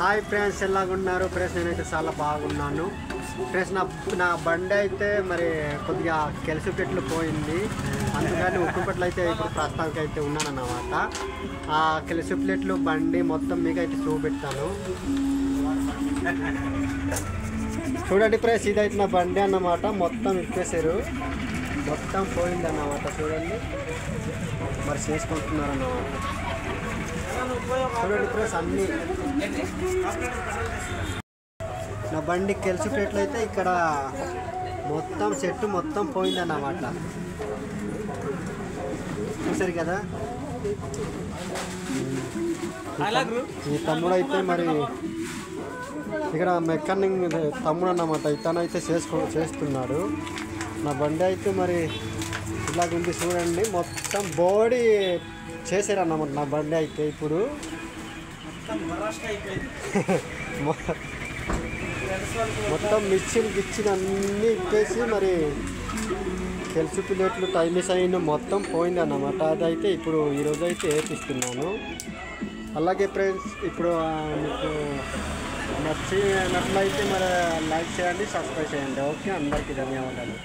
Hi friends, ఎలాగున్నారు friends? నేనైతే చాలా బాగున్నాను ఫ్రెండ్స్. నా బండి అయితే మరి కొద్దిగా కెలుసు పెట్లు పోయింది, అందుకని ఉక్కుపెట్లు అయితే ఇప్పుడు ప్రస్తుతానికి అయితే ఉన్నానన్నమాట. ఆ కెలుసు ప్లేట్లు బండి మొత్తం మీకైతే చూపెడతాను. చూడండి ఫ్రెండ్స్, ఇదైతే నా బండి అన్నమాట. మొత్తం ఇప్పేశారు, మొత్తం పోయింది అన్నమాట. చూడండి మరి చేసుకుంటున్నారన్నమాట. చూడండి ఫ్రెండ్స్, అన్నీ నా బండి కెలుసు ప్లేట్లు అయితే ఇక్కడ మొత్తం సెట్ మొత్తం పోయిందన్నమాట. చూసారు కదా. ఈ తమ్ముడు అయితే మరి ఇక్కడ మెకానిక్ తమ్ముడు అన్నమాట. ఇతనైతే చేస్తున్నాడు. నా బండి అయితే మరి ఇలాగుంది చూడండి. మొత్తం బాడీ చేశారన్నమాట నా బండి అయితే. ఇప్పుడు మొత్తం మిక్సీలు అన్నీ ఇప్పేసి మరి కెలుసు ప్లేట్లు టైమిస్ అయిన మొత్తం పోయింది అన్నమాట. అదైతే ఇప్పుడు ఈరోజు అయితే వేపిస్తున్నాను. అలాగే ఫ్రెండ్స్, ఇప్పుడు మీకు నచ్చినట్లయితే మరి లైక్ చేయండి, సబ్స్క్రైబ్ చేయండి. ఓకే, అందరికీ ధన్యవాదాలు.